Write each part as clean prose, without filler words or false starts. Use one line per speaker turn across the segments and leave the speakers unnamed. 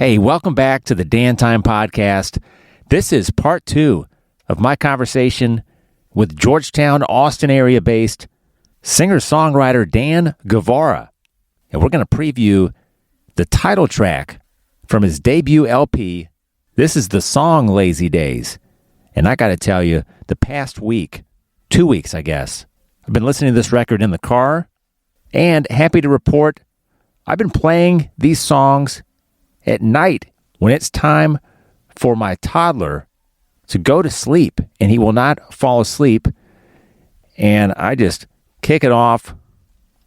Hey, welcome back to the Dan Time Podcast. This is part 2 of my conversation with Georgetown, Austin area-based singer-songwriter Dan Guevara. And we're going to preview the title track from his debut LP. This is the song Lazy Days. And I got to tell you, the past week, 2 weeks, I guess, I've been listening to this record in the car, and happy to report I've been playing these songs at night when it's time for my toddler to go to sleep, and he will not fall asleep. And I just kick it off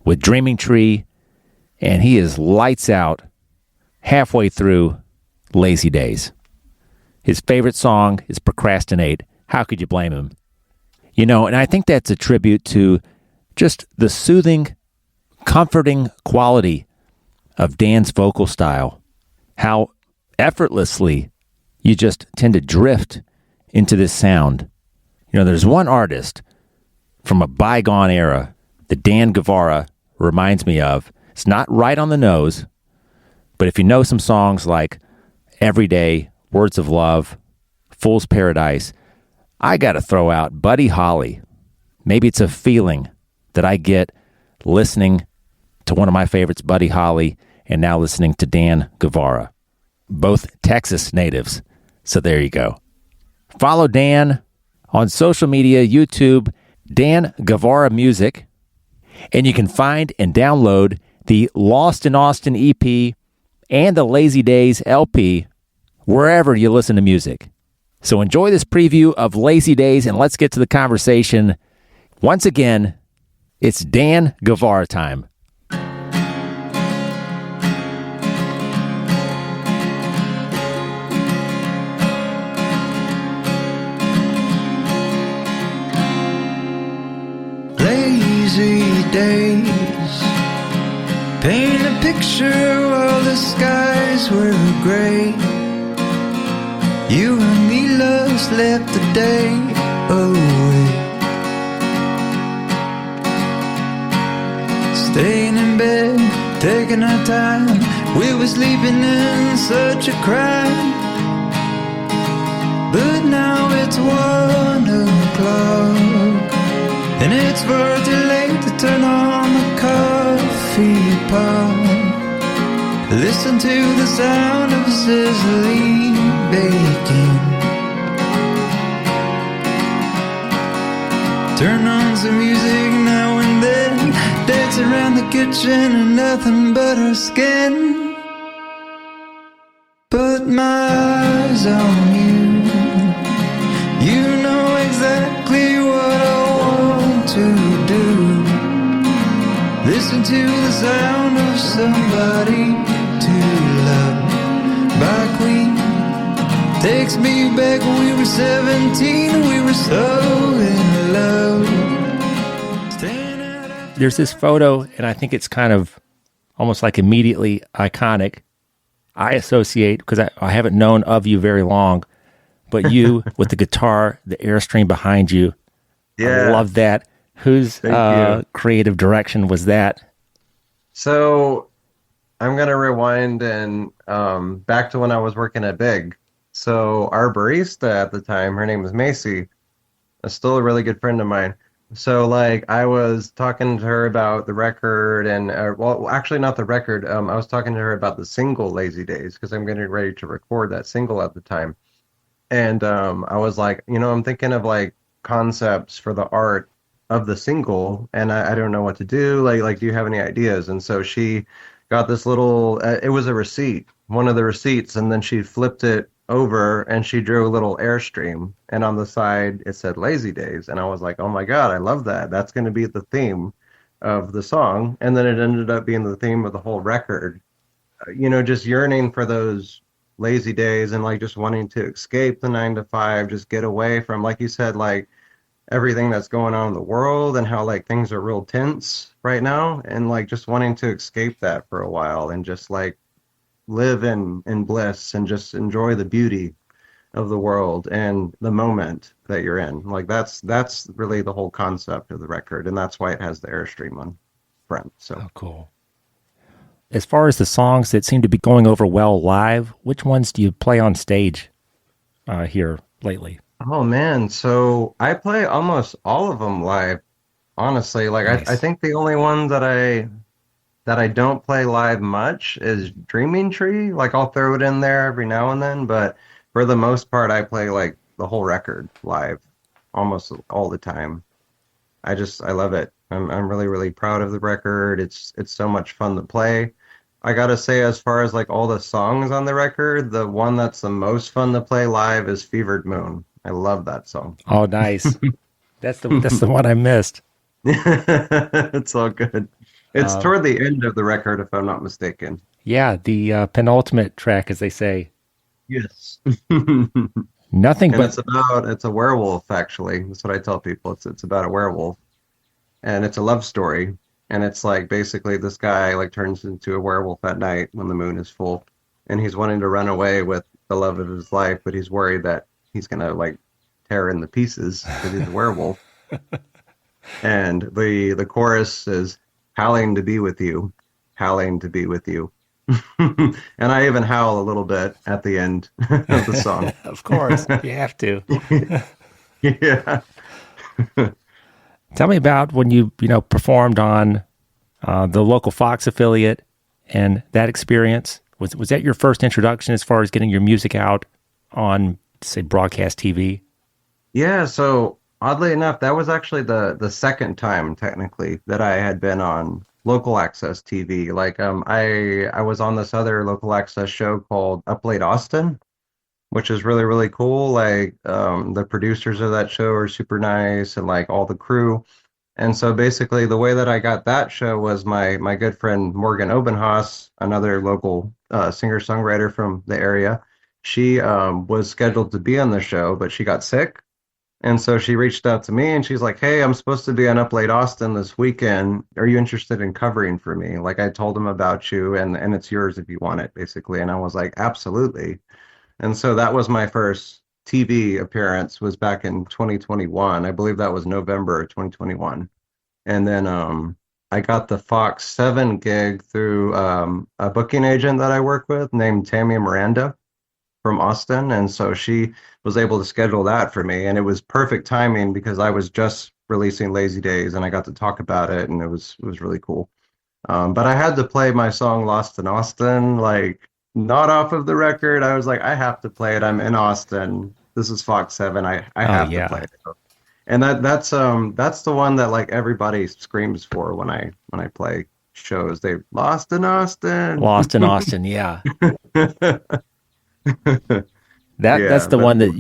with Dreaming Tree, and he is lights out halfway through Lazy Days. His favorite song is Procrastinate. How could you blame him? You know, and I think that's a tribute to just the soothing, comforting quality of Dan's vocal style. How effortlessly you just tend to drift into this sound. You know, there's one artist from a bygone era that Dan Guevara reminds me of. It's not right on the nose, but if you know some songs like Everyday, Words of Love, Fool's Paradise, I got to throw out Buddy Holly. Maybe it's a feeling that I get listening to one of my favorites, Buddy Holly, and now listening to Dan Guevara. Both Texas natives. So there you go. Follow Dan on social media, YouTube, Dan Guevara Music, and you can find and download the Lost in Austin EP and the Lazy Days LP wherever you listen to music. So enjoy this preview of Lazy Days, and let's get to the conversation. Once again, it's Dan Guevara time.
Lazy days, paint a picture while the skies were gray. You and me lost left the day away. Staying in bed, taking our time. We were sleeping in such a crime. But now it's 1 o'clock, and it's far too late to turn on the coffee pot. Listen to the sound of sizzling bacon. Turn on some music now and then. Dance around the kitchen and nothing but our skin. Put my eyes on you. You know exactly what I want to do. Listen to the sound of Somebody to Love by Queen. Takes me back when we were 17. We were so in love.
There's this photo, and I think it's kind of almost like immediately iconic. I associate, because I haven't known of you very long, but you with the guitar, the Airstream behind you. Yeah. I love that. Whose creative direction was that?
So I'm going to rewind and back to when I was working at Big. So our barista at the time, her name was Macy, is still a really good friend of mine. So like I was talking to her about the record and, well, actually not the record. I was talking to her about the single Lazy Days because I'm getting ready to record that single at the time. And I was like, you know, I'm thinking of like concepts for the art of the single, and I don't know what to do. Like, do you have any ideas? And so she got this little, it was a receipt, one of the receipts, and then she flipped it over and she drew a little Airstream, and on the side it said Lazy Days. And I was like, oh my God, I love that. That's going to be the theme of the song. And then it ended up being the theme of the whole record. You know, just yearning for those lazy days and like just wanting to escape the 9 to 5, just get away from, like you said, like everything that's going on in the world and how like things are real tense right now, and like just wanting to escape that for a while and just like live in bliss and just enjoy the beauty of the world and the moment that you're in. Like that's really the whole concept of the record, and that's why it has the Airstream on front. So
cool. as far as the songs that seem to be going over well live, which ones do you play on stage here lately?
Oh man, so I play almost all of them live, honestly. Like I
Nice.
think the only one that I don't play live much is Dreaming Tree. Like I'll throw it in there every now and then, but for the most part I play like the whole record live almost all the time. I love it. I'm really really proud of the record. It's so much fun to play. I gotta say, as far as like all the songs on the record, the one that's the most fun to play live is Fevered Moon. I love that song.
Oh, nice. That's the one I missed.
It's all good. It's
Um,
toward the end of the record, if I'm not mistaken.
yeah, the penultimate track, as they say.
Yes.
Nothing
And
but
it's a werewolf actually. That's what I tell people. It's about a werewolf and it's a love story. And it's like basically this guy like turns into a werewolf at night when the moon is full and he's wanting to run away with the love of his life, but he's worried that he's gonna like tear in the pieces because he's a werewolf. And the chorus is howling to be with you, howling to be with you. And I even howl a little bit at the end of the song.
of course, you have to.
Yeah.
Tell me about when you performed on the local Fox affiliate and that experience. Was that your first introduction as far as getting your music out on, say, broadcast TV?
Yeah, so oddly enough, that was actually the second time technically that I had been on local access TV. Like I was on this other local access show called Up Late Austin, which is really really cool. Like the producers of that show are super nice and like all the crew. And so basically the way that I got that show was my good friend Morgan Obenhaus, another local singer-songwriter from the area. She was scheduled to be on the show, but she got sick. And so she reached out to me and she's like, "Hey, I'm supposed to be on Up Late Austin this weekend. Are you interested in covering for me?" Like I told them about you and it's yours if you want it, basically. And I was like, "Absolutely." And so that was my first TV appearance was back in 2021. I believe that was November 2021. And then I got the Fox 7 gig through a booking agent that I work with named Tammy Miranda from Austin. And so she was able to schedule that for me. And it was perfect timing because I was just releasing Lazy Days and I got to talk about it and it was really cool. But I had to play my song Lost in Austin, like not off of the record. I was like, I have to play it. I'm in Austin. This is Fox 7. I
Oh
have to
yeah,
play it. And that's the one that like everybody screams for when I play shows. They Lost in Austin.
Lost in Austin. Yeah, that's
Yeah,
the
but
one that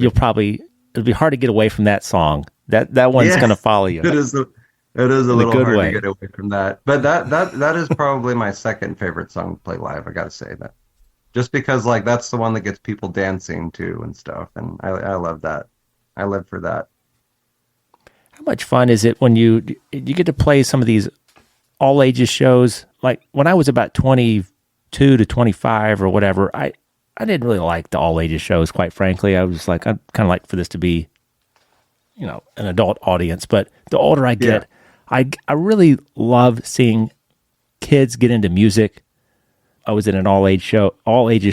it'll be hard to get away from that song. That one's
yeah,
going to follow you
it is a
in a
little
good
hard to
way.
get away from that. But that is probably my second favorite song to play live. I gotta say that. Just because like that's the one that gets people dancing too and stuff. And I love that. I live for that.
How much fun is it when you get to play some of these all ages shows? Like when I was about 22 to 25 or whatever, I didn't really like the all ages shows, quite frankly. I was like, I'd kind of like for this to be, an adult audience. But the older I
Yeah.
get, I really love seeing kids get into music. I was in an all ages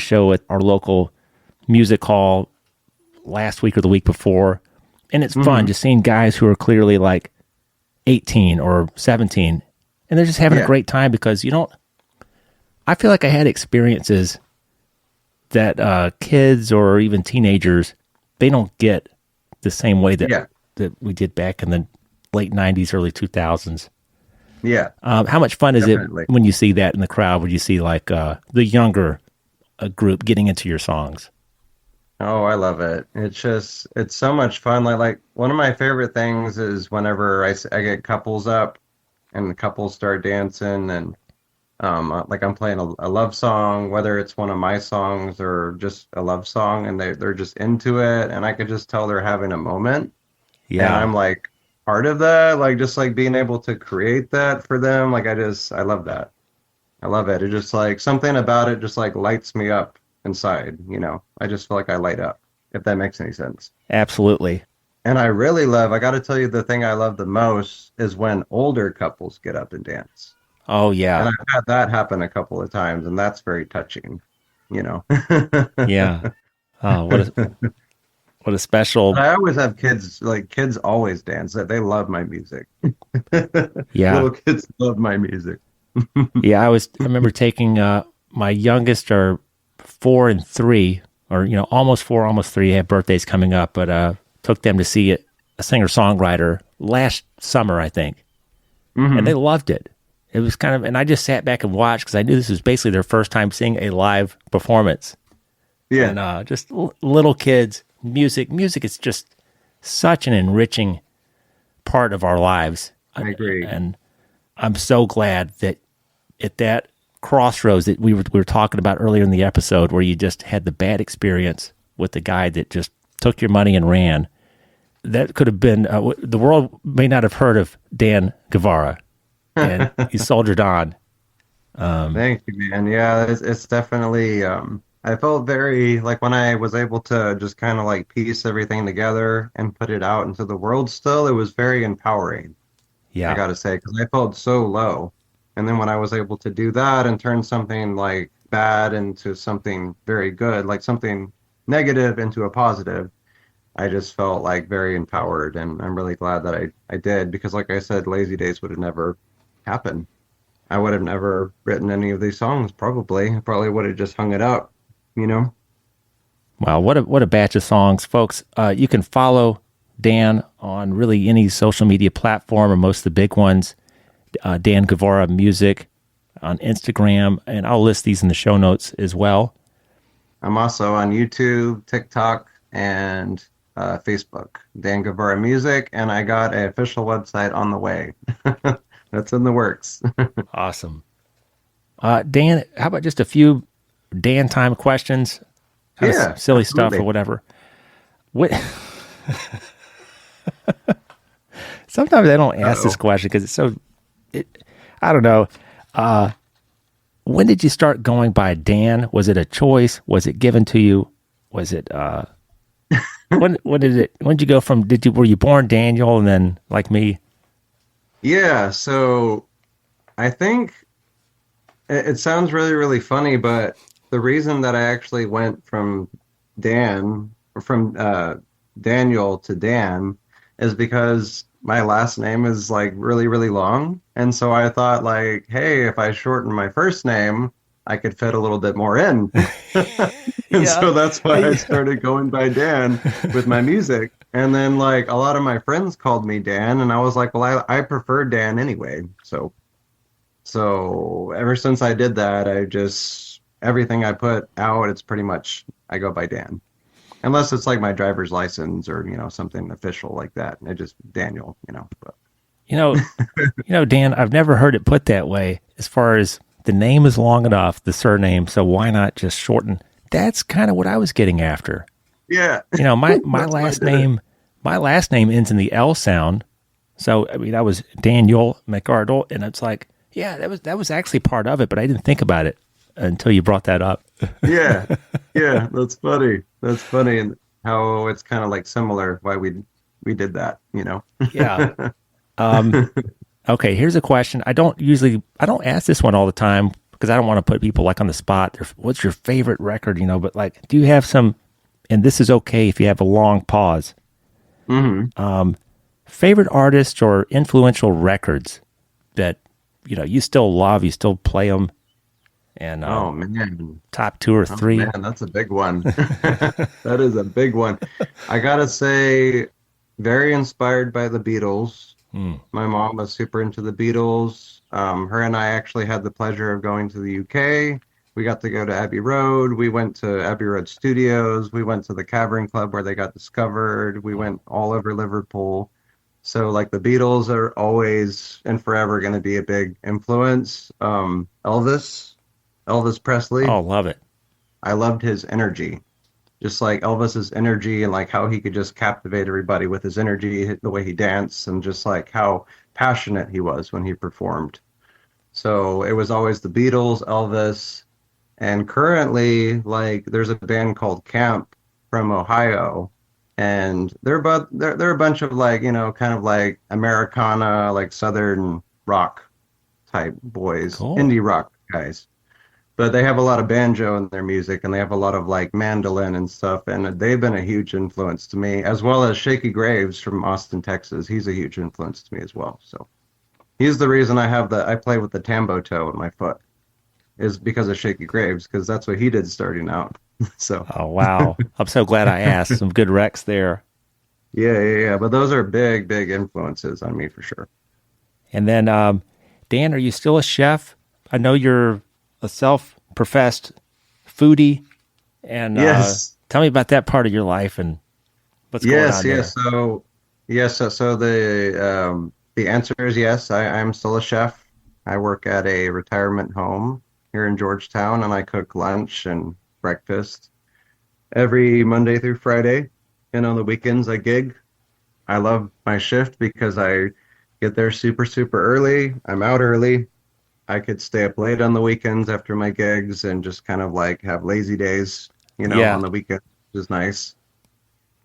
show at our local music hall last week or the week before. And it's fun just seeing guys who are clearly like 18 or 17 and they're just having a
Yeah.
great time because I feel like I had experiences that kids or even teenagers, they don't get the same way
Yeah.
that we did back in the late 90s, early 2000s.
Yeah.
How much fun is
Definitely.
it when you see that in the crowd, when you see like the younger group getting into your songs?
Oh, I love it. It's so much fun. Like one of my favorite things is whenever I get couples up and the couples start dancing and like I'm playing a love song, whether it's one of my songs or just a love song, and they're just into it, and I could just tell they're having a moment, and
Yeah,
I'm like part of that, like just like being able to create that for them. Like I love that. I love it. It just like something about it just like lights me up inside, you know. I just feel like I light up, if that makes any sense.
absolutely.
And I really love, I got to tell you, the thing I love the most is when older couples get up and dance.
Oh
And
yeah,
I've had that happen a couple of times, and that's very touching, you know.
yeah. Oh, what a
But
special.
I always have kids, like kids always dance. That they love my music.
Yeah,
Little kids love my music.
yeah. I remember taking my youngest are 4 and 3, or almost 4, almost 3. They have birthdays coming up, but took them to see a singer songwriter last summer, I think, and they
Hmm.
loved it. It was kind of, and I just sat back and watched because I knew this was basically their first time seeing a live performance,
Yeah,
and just little kids, music. Music is just such an enriching part of our lives,
I agree.
and I'm so glad that at that crossroads that we were talking about earlier in the episode, where you just had the bad experience with the guy that just took your money and ran. That could have been the world may not have heard of Dan Guevara, and he soldiered on.
Thank you, man. Yeah, it's definitely I felt very like when I was able to just kind of like piece everything together and put it out into the world still, it was very empowering, I
Yeah,
gotta say, because I felt so low. And then when I was able to do that and turn something like bad into something very good, like something negative into a positive, I just felt like very empowered. And I'm really glad that I did because like I said, Lazy Days would have never happened. I would have never written any of these songs, probably. I probably would have just hung it up, you know?
wow, what a batch of songs, folks. You can follow Dan on really any social media platform or most of the big ones. Dan Guevara Music on Instagram, and I'll list these in the show notes as well.
I'm also on YouTube, TikTok, and Facebook, Dan Guevara Music, and I got an official website on the way. That's in the works.
Awesome. Dan, how about just a few Dan time questions? Kind of
Yeah,
silly stuff or
absolutely.
whatever. What? Sometimes I don't ask this
Uh-oh.
question because it's so. I don't know. When did you start going by Dan? Was it a choice? Was it given to you? Was it when did it? When did you go from? Were you born Daniel and then like me?
Yeah, so I think it sounds really, really funny, but the reason that I actually went from Dan, or from Daniel to Dan, is because my last name is like really, really long. And so I thought, like, hey, if I shorten my first name, I could fit a little bit more in. And
Yeah.
so that's why I started going by Dan with my music. And then, like, a lot of my friends called me Dan, and I was like, well, I prefer Dan anyway. So ever since I did that, I just everything I put out, it's pretty much I go by Dan. Unless it's like my driver's license or, something official like that. I just Daniel, But
You know, Dan, I've never heard it put that way. As far as the name is long enough, the surname, so why not just shorten? That's kind of what I was getting after.
yeah,
My
that's why I
last
did it.
name, ends in the L sound. So I mean, that was Daniel McArdle, and it's like, yeah, that was actually part of it, but I didn't think about it until you brought that up.
Yeah, yeah, that's funny. That's funny, and how it's kind of like similar why we did that.
Yeah. Um, okay, here's a question. I don't ask this one all the time because I don't want to put people like on the spot. What's your favorite record? But like, do you have some? And this is okay if you have a long pause.
Hmm.
Favorite artists or influential records that you still love, you still play them, and
Oh man.
top two or
Oh
three.
man, that's a big one. That is a big one. I gotta say, very inspired by the Beatles.
Hmm.
My mom was super into the Beatles. Her and I actually had the pleasure of going to the UK. We got to go to Abbey Road. We went to Abbey Road Studios. We went to the Cavern Club where they got discovered. We went all over Liverpool. So, like, the Beatles are always and forever going to be a big influence. Elvis Presley.
Oh, love it.
I loved his energy, just like Elvis's energy and like how he could just captivate everybody with his energy, the way he danced, and just like how passionate he was when he performed. So it was always the Beatles, Elvis, and currently, like, there's a band called Camp from Ohio, and they're a bunch of like kind of like Americana, like Southern rock type boys,
Cool.
indie rock guys. But they have a lot of banjo in their music, and they have a lot of like mandolin and stuff, and they've been a huge influence to me, as well as Shaky Graves from Austin, Texas. He's a huge influence to me as well. So he's the reason I play with the tambo toe in my foot, is because of Shaky Graves, because that's what he did starting out. So
Oh, wow. I'm so glad I asked. Some good recs there.
yeah. But those are big, big influences on me for sure.
And then, Dan, are you still a chef? I know you're a self-professed foodie. And
Yes.
tell me about that part of your life and what's going on there.
So the answer is yes. I'm still a chef. I work at a retirement home here in Georgetown, and I cook lunch and breakfast every Monday through Friday. And on the weekends, I gig. I love my shift because I get there super, super early. I'm out early. I could stay up late on the weekends after my gigs and just kind of like have lazy days,
Yeah.
on the weekend, which is nice.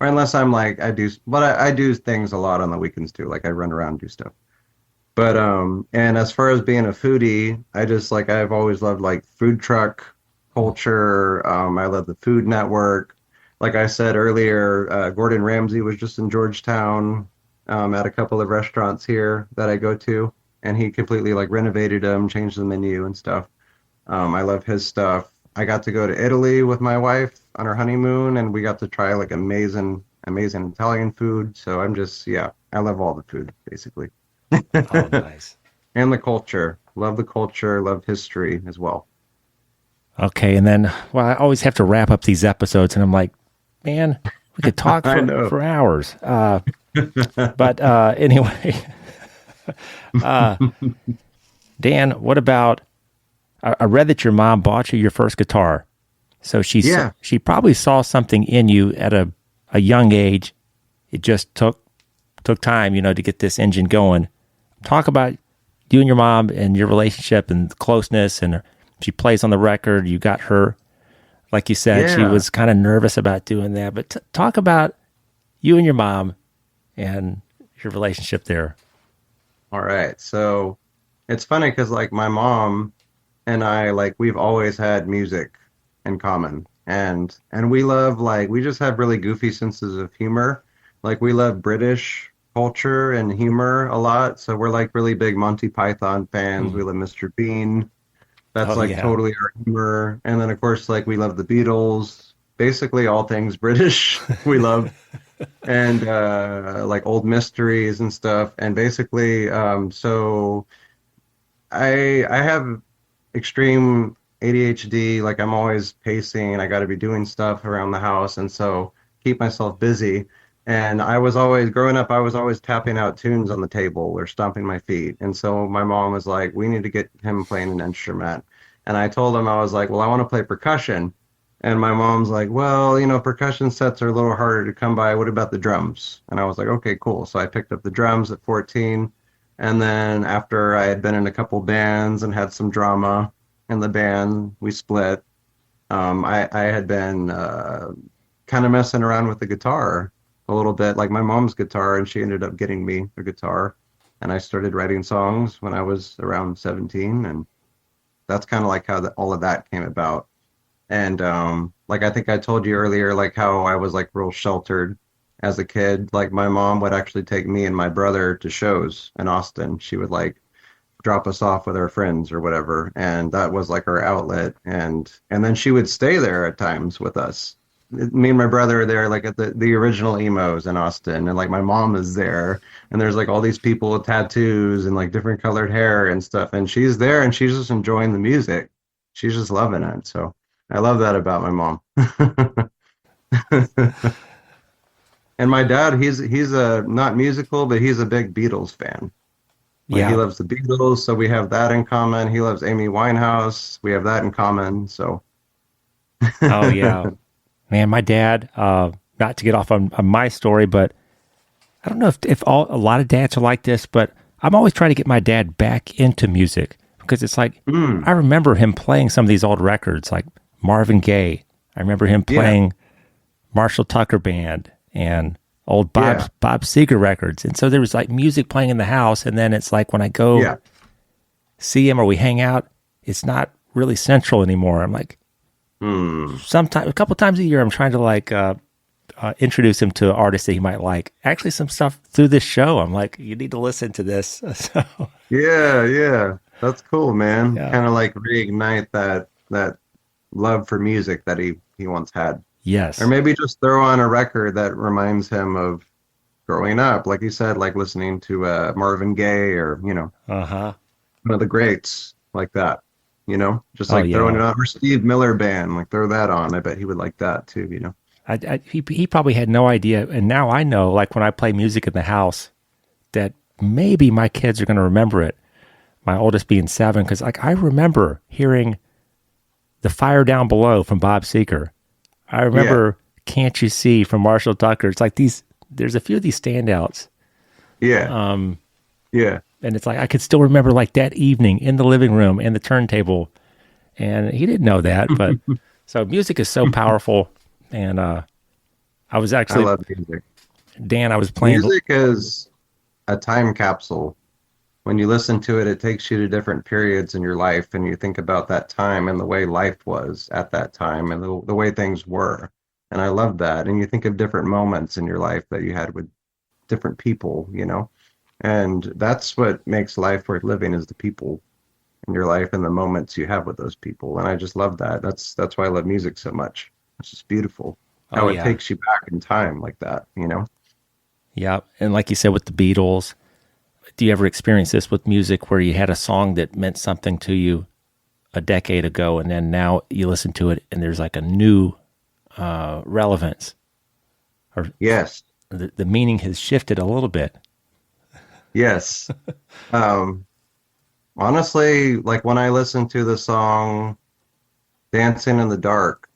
Or unless I'm like, I do things a lot on the weekends too. Like I run around and do stuff. But, and as far as being a foodie, I've always loved like food truck culture. I love the Food Network. Like I said earlier, Gordon Ramsay was just in Georgetown, at a couple of restaurants here that I go to, and he completely like renovated them, changed the menu and stuff. I love his stuff. I got to go to Italy with my wife on our honeymoon, and we got to try like amazing Italian food. So I love all the food basically.
Oh, nice.
And the culture. Love the culture, love history as well.
Okay, and then, well, I always have to wrap up these episodes, and I'm like, man, we could talk
I know.
for hours. But anyway, Dan, what about, I read that your mom bought you your first guitar. So she probably saw something in you at a young age. It just took time, to get this engine going. Talk about you and your mom and your relationship and closeness, and she plays on the record. You got her, like you said, she was kind of nervous about doing that. But talk about you and your mom and your relationship there.
All right. So it's funny because like my mom and I, like we've always had music in common, and we love we just have really goofy senses of humor. Like we love British culture and humor a lot. So we're like really big Monty Python fans. We love Mr. Bean. That's totally our humor. And then of course like we love the Beatles. Basically all things British we love. And like old mysteries and stuff. And basically so I have extreme ADHD. Like I'm always pacing and I got to be doing stuff around the house, and so keep myself busy. And growing up, I was always tapping out tunes on the table or stomping my feet. And so my mom was like, we need to get him playing an instrument. And I told him, I was like, well, I want to play percussion. And my mom's like, well, percussion sets are a little harder to come by. What about the drums? And I was like, okay, cool. So I picked up the drums at 14. And then after I had been in a couple bands and had some drama in the band, we split. I had been kind of messing around with the guitar a little bit, like my mom's guitar, and she ended up getting me a guitar, and I started writing songs when I was around 17, and that's kind of like how all of that came about. And like I think I told you earlier, like how I was like real sheltered as a kid. Like my mom would actually take me and my brother to shows in Austin. She would like drop us off with our friends or whatever, and that was like our outlet. And then she would stay there at times with us. Me and my brother are there like at the original emos in Austin, and like my mom is there, and there's like all these people with tattoos and like different colored hair and stuff, and she's there and she's just enjoying the music. She's just loving it. So I love that about my mom. And my dad, he's a not musical, but he's a big Beatles fan. Like, he loves the Beatles, so we have that in common. He loves Amy Winehouse. We have that in common. So
Oh yeah. Man, my dad, not to get off on my story, but I don't know if a lot of dads are like this, but I'm always trying to get my dad back into music, because it's like, I remember him playing some of these old records like Marvin Gaye. I remember him playing Marshall Tucker Band and old Bob Seger records. And so there was like music playing in the house. And then it's like when I go see him or we hang out, it's not really central anymore. I'm like, a couple times a year, I'm trying to like introduce him to artists that he might like. Actually, some stuff through this show, I'm like, you need to listen to this. So,
Yeah. That's cool, man.
yeah.
Kind of like reignite that love for music that he once had.
Yes.
Or maybe just throw on a record that reminds him of growing up, like you said, like listening to Marvin Gaye or,
Uh-huh.
one of the greats like that, just
Oh,
like
yeah.
throwing it on, or Steve Miller Band, like throw that on. I bet he would like that too.
He probably had no idea. And now I know, like when I play music in the house, that maybe my kids are going to remember it. My oldest being 7, because like I remember hearing The Fire Down Below from Bob Seger. I remember Can't You See from Marshall Tucker. It's like there's a few of these standouts.
Yeah. Yeah.
And it's like I could still remember like that evening in the living room and the turntable. And he didn't know that, but so music is so powerful. And I was actually,
I love music.
Dan, I was playing.
Music is a time capsule. When you listen to it, it takes you to different periods in your life, and you think about that time and the way life was at that time and the way things were. And I love that. And you think of different moments in your life that you had with different people, and that's what makes life worth living, is the people in your life and the moments you have with those people. And I just love that. That's why I love music so much. It's just beautiful how it takes you back in time like that,
Yeah. And like you said, with the Beatles, do you ever experience this with music where you had a song that meant something to you a decade ago, and then now you listen to it and there's like a new relevance? Or
Yes.
The meaning has shifted a little bit.
Yes. Honestly, like when I listen to the song Dancing in the Dark,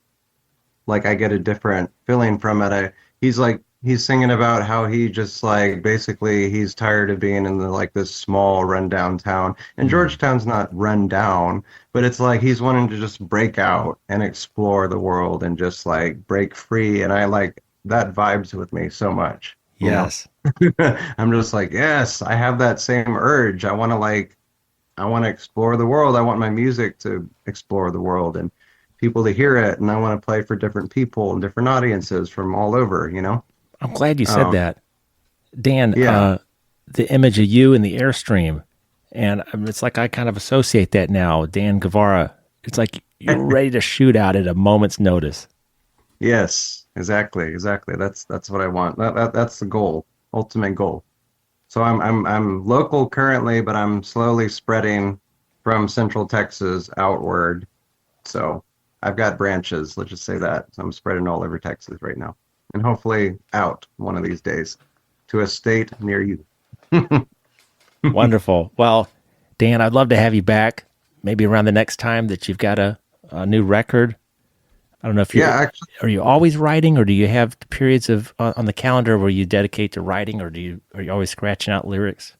like I get a different feeling from it. He's singing about how he just like basically he's tired of being in this small rundown town. And Georgetown's not run down, but it's like he's wanting to just break out and explore the world and just like break free. And I like that vibes with me so much.
Yes.
I'm just like, yes, I have that same urge. I want to explore the world. I want my music to explore the world and people to hear it. And I want to play for different people and different audiences from all over,
I'm glad you said that. Dan,
Yeah.
the image of you in the Airstream, and it's like I kind of associate that now, Dan Guevara. It's like you're ready to shoot out at a moment's notice.
Yes, exactly. That's what I want. That's the goal, ultimate goal. So I'm local currently, but I'm slowly spreading from Central Texas outward. So I've got branches, let's just say that. So I'm spreading all over Texas right now. And hopefully out one of these days to a state near you.
Wonderful. Well, Dan, I'd love to have you back, maybe around the next time that you've got a new record. I don't know if
actually,
are you always writing, or do you have periods of on the calendar where you dedicate to writing, or are you always scratching out lyrics?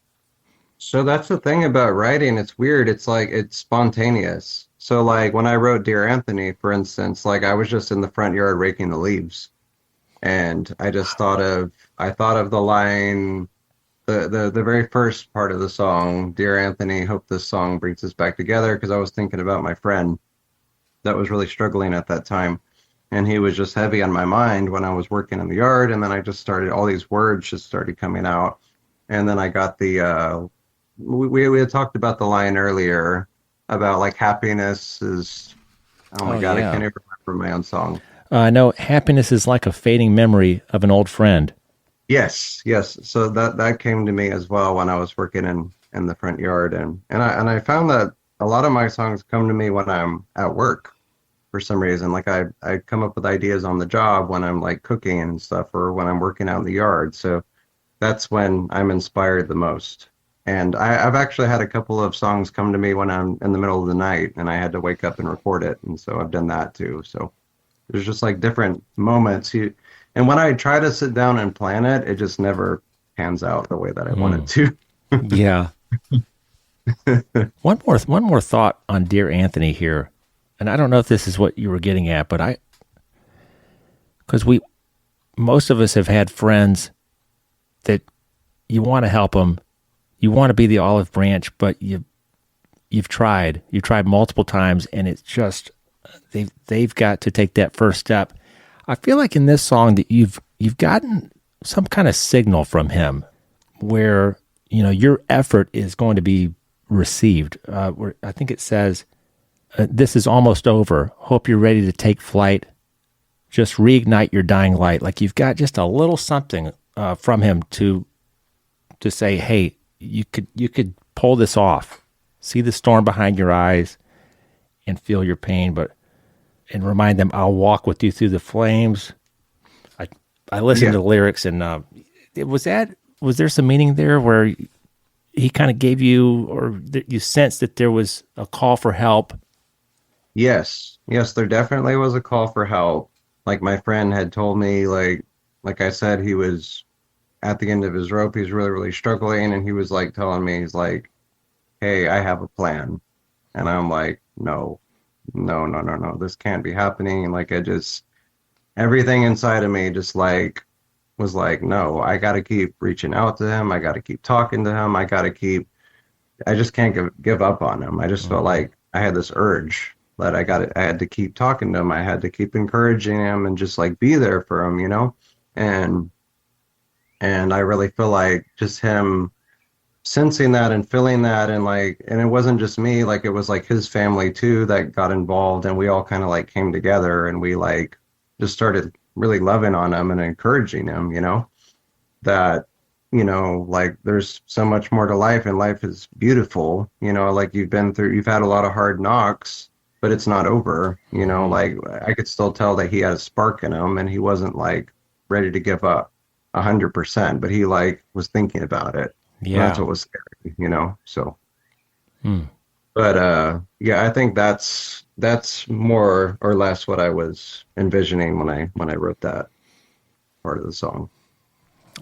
so that's the thing about writing. It's weird. It's like it's spontaneous. So like when I wrote Dear Anthony, for instance, like I was just in the front yard raking the leaves. And I just thought of the line, the very first part of the song, Dear Anthony, hope this song brings us back together, because I was thinking about my friend that was really struggling at that time. And he was just heavy on my mind when I was working in the yard. And then I just started, all these words just started coming out. And then I got we had talked about the line earlier about like happiness is, oh my God,
yeah.
I can't even remember my own song.
I know happiness is like a fading memory of an old friend.
Yes. So that came to me as well when I was working in the front yard, and I found that a lot of my songs come to me when I'm at work for some reason. Like I come up with ideas on the job when I'm like cooking and stuff, or when I'm working out in the yard. So that's when I'm inspired the most. And I've actually had a couple of songs come to me when I'm in the middle of the night and I had to wake up and record it, and so I've done that too. So there's just like different moments. And when I try to sit down and plan it, it just never pans out the way that I want it to.
Yeah. One more thought on Dear Anthony here. And I don't know if this is what you were getting at, but because most of us have had friends that you want to help them, you want to be the olive branch, but you you've tried multiple times, and it's just they've got to take that first step. I feel like in this song that you've gotten some kind of signal from him where, you know, your effort is going to be received. Where I think it says, "This is almost over. Hope you're ready to take flight. Just reignite your dying light." Like you've got just a little something from him to say, "Hey, you could pull this off. See the storm behind your eyes, and feel your pain, and remind them, I'll walk with you through the flames." I listened to the lyrics, and was there some meaning there where he kind of gave you, or you sensed that there was a call for help?
Yes, there definitely was a call for help. Like my friend had told me, like I said, he was at the end of his rope. He's really, really struggling, and he was like telling me, he's like, "Hey, I have a plan," and I'm like, no, this can't be happening. And like everything inside of me just like was like, no, I got to keep reaching out to him. I got to keep talking to him. I just can't give up on him. I just felt like I had this urge that I had to keep talking to him. I had to keep encouraging him and just like be there for him, you know? And I really feel like just him sensing that and feeling that, and it wasn't just me, like it was like his family too that got involved, and we all kind of like came together, and we like just started really loving on him and encouraging him, you know, that, you know, like there's so much more to life, and life is beautiful, you know, like you've had a lot of hard knocks, but it's not over, you know, like I could still tell that he had a spark in him, and he wasn't like ready to give up 100%, but he like was thinking about it. Yeah, and that's what was scary, you know. So, but yeah, I think that's more or less what I was envisioning when I wrote that part of the song.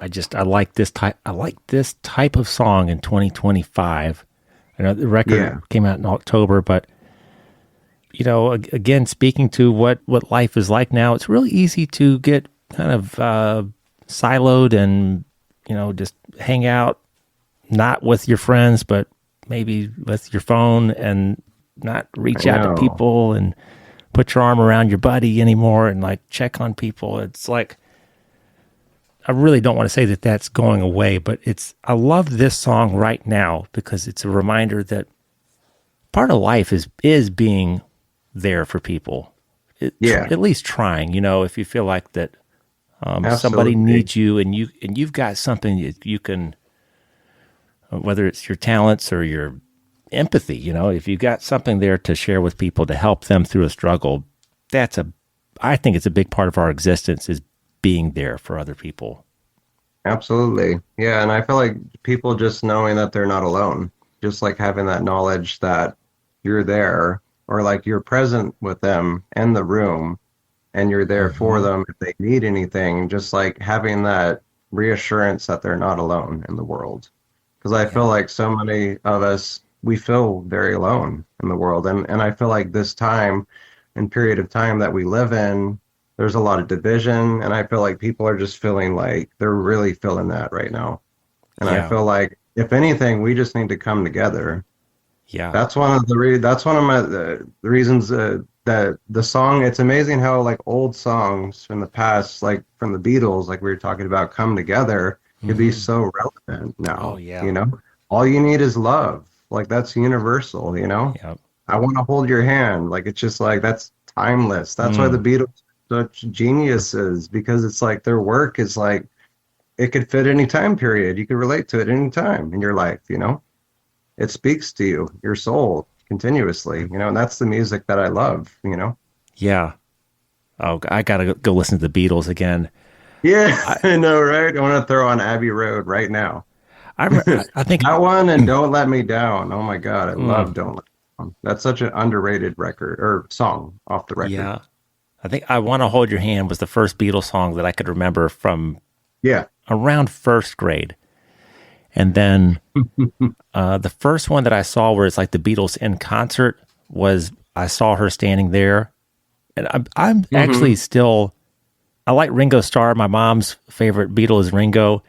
I like this type of song in 2025. I know the record came out in October, but you know, again, speaking to what life is like now, it's really easy to get kind of siloed and, you know, just hang out, not with your friends, but maybe with your phone, and not reach out to people and put your arm around your buddy anymore and like check on people. It's like, I really don't want to say that that's going away, but I love this song right now because it's a reminder that part of life is being there for people. At least trying, you know, if you feel like that somebody needs you, and you've got something that you can, whether it's your talents or your empathy, you know, if you've got something there to share with people to help them through a struggle, I think it's a big part of our existence, is being there for other people.
Absolutely. Yeah. And I feel like people just knowing that they're not alone, just like having that knowledge that you're there, or like you're present with them in the room, and you're there for them if they need anything, just like having that reassurance that they're not alone in the world. Because I feel like so many of us, we feel very alone in the world. And I feel like this time and period of time that we live in, there's a lot of division. And I feel like people are just feeling like they're really feeling that right now. And I feel like, if anything, we just need to come together. Yeah. That's one of the reasons that the song, it's amazing how like old songs from the past, like from the Beatles, like we were talking about, come together, could be so relevant now. You know, all you need is love. Like that's universal, you know. I want to hold your hand. Like it's just like, that's timeless. That's why the Beatles are such geniuses, because it's like their work is like, it could fit any time period. You could relate to it any time in your life, you know. It speaks to you, your soul, continuously, you know, and that's the music that I love, you know. Yeah. Oh, I gotta go listen to the Beatles again. Yeah, I know, right? I want to throw on Abbey Road right now. I think that one, and Don't Let Me Down. Oh my God, I love Don't Let Me Down. That's such an underrated record or song off the record. Yeah, I think I Want to Hold Your Hand was the first Beatles song that I could remember from around first grade. And then the first one that I saw where it's like the Beatles in concert was, I saw her standing there. And I'm actually still, I like Ringo Starr. My mom's favorite Beatle is Ringo.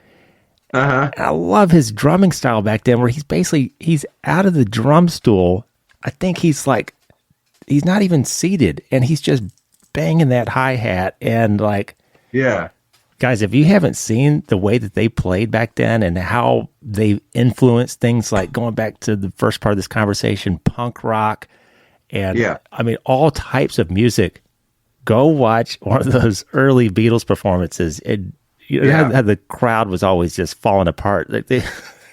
And I love his drumming style back then, where he's out of the drum stool
I think he's not even seated, and he's just banging that hi-hat. And like,
Yeah.
guys, if you haven't seen the way that they played back then and how they influenced things, like going back to the first part of this conversation, punk rock, and I mean, all types of music, go watch one of those early Beatles performances. The crowd was always just falling apart. Like the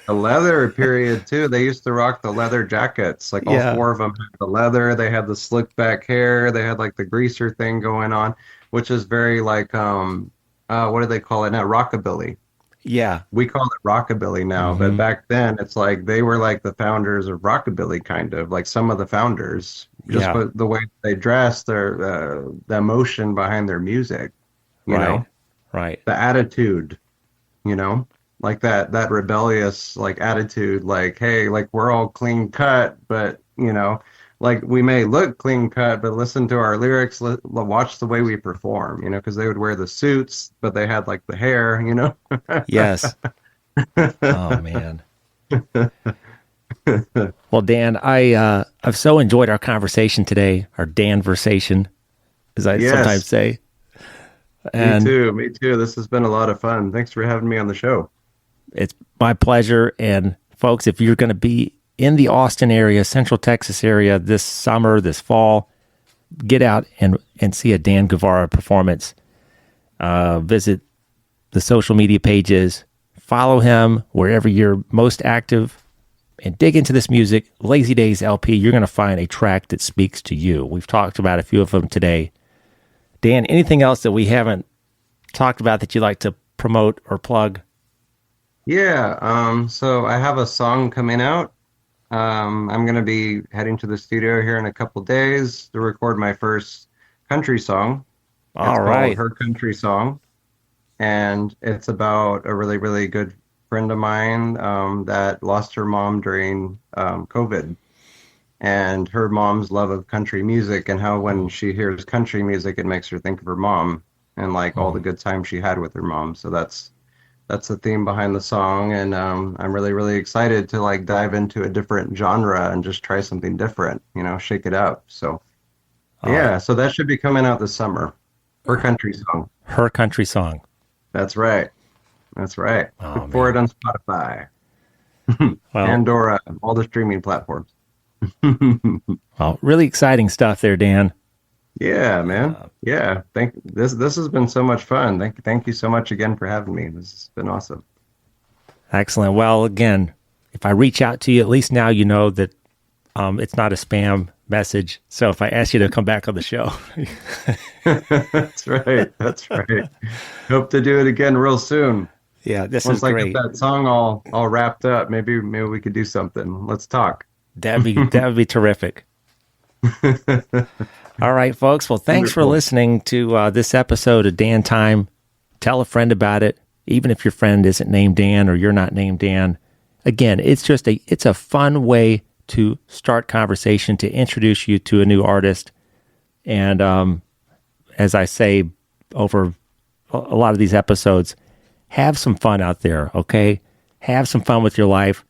leather period too. They used to rock the leather jackets. Like all four of them had the leather. They had the slick back hair. They had like the greaser thing going on, which is very like what do they call it now? Rockabilly.
Yeah,
we call it rockabilly now, but back then it's like they were like the founders of rockabilly, kind of like some of the founders. Just but the way they dress, their the emotion behind their music, you know,
right,
the attitude, you know, like that rebellious like attitude, like, hey, like we're all clean cut, but you know, like we may look clean cut, but listen to our lyrics, watch the way we perform, you know, because they would wear the suits, but they had like the hair, you know.
Yes. Oh man. Well, Dan, I've so enjoyed our conversation today, our Danversation, as I sometimes say. And
me too. This has been a lot of fun. Thanks for having me on the show.
It's my pleasure. And folks, if you're going to be in the Austin area, Central Texas area this summer, this fall, get out and see a Dan Guevara performance. Visit the social media pages, follow him wherever you're most active, and dig into this music. Lazy Days LP, you're going to find a track that speaks to you. We've talked about a few of them today. Dan, anything else that we haven't talked about that you'd like to promote or plug?
Yeah, so I have a song coming out. I'm going to be heading to the studio here in a couple days to record my first country song. It's called Her Country Song. And it's about a really, really good friend of mine that lost her mom during COVID. And her mom's love of country music, and how when she hears country music, it makes her think of her mom and like all the good times she had with her mom. So that's the theme behind the song. And I'm really, really excited to like dive into a different genre and just try something different, you know, shake it up. So so that should be coming out this summer. Her Country Song.
Her Country Song.
That's right. Look for it on Spotify, Pandora, all the streaming platforms.
Well, really exciting stuff there, Dan.
Yeah, man. This has been so much fun. Thank you so much again for having me. This has been awesome.
Excellent. Well, again, if I reach out to you, at least now you know that it's not a spam message. So if I ask you to come back on the show.
That's right. Hope to do it again real soon.
Yeah, this
Once
is great.
Once I get that song all wrapped up, maybe we could do something. Let's talk.
That would be terrific. All right, folks. Well, thanks for listening to this episode of Dan Time. Tell a friend about it, even if your friend isn't named Dan or you're not named Dan. Again, it's a fun way to start conversation, to introduce you to a new artist. And as I say over a lot of these episodes, have some fun out there, okay? Have some fun with your life.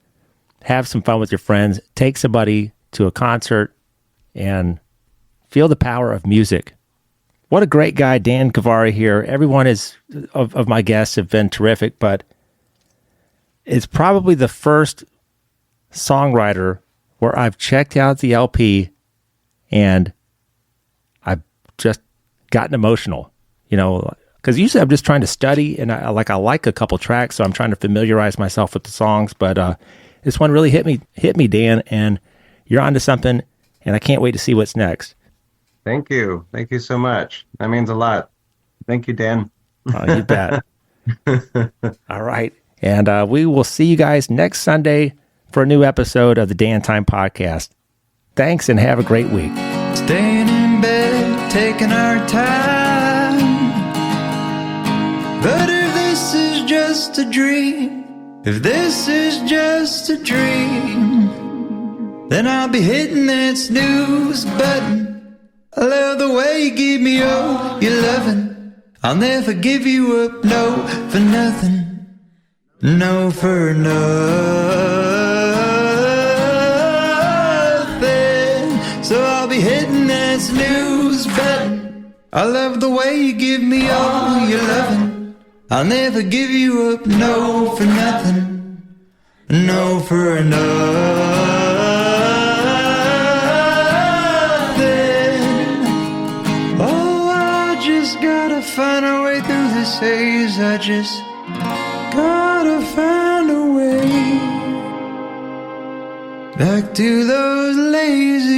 Have some fun with your friends. Take somebody to a concert and feel the power of music. What a great guy, Dan Guevara here. Everyone of my guests have been terrific, but it's probably the first songwriter where I've checked out the LP and I've just gotten emotional, you know, because usually I'm just trying to study and I like a couple tracks, so I'm trying to familiarize myself with the songs, but this one really hit me, Dan, and you're onto something, and I can't wait to see what's next.
Thank you so much. That means a lot. Thank you, Dan.
Oh, you bet. All right, and we will see you guys next Sunday for a new episode of the Dan Time Podcast. Thanks, and have a great week.
Staying in bed, taking our time. But if this is just a dream, if this is just a dream, then I'll be hitting that snooze button. I love the way you give me your loving. I'll never give you up, no, for nothing, no, for nothing. that snooze button. I love the way you give me all your loving. I'll never give you up, no for nothing, no for nothing. Oh, I just gotta find a way through this haze. I just gotta find a way back to those lazy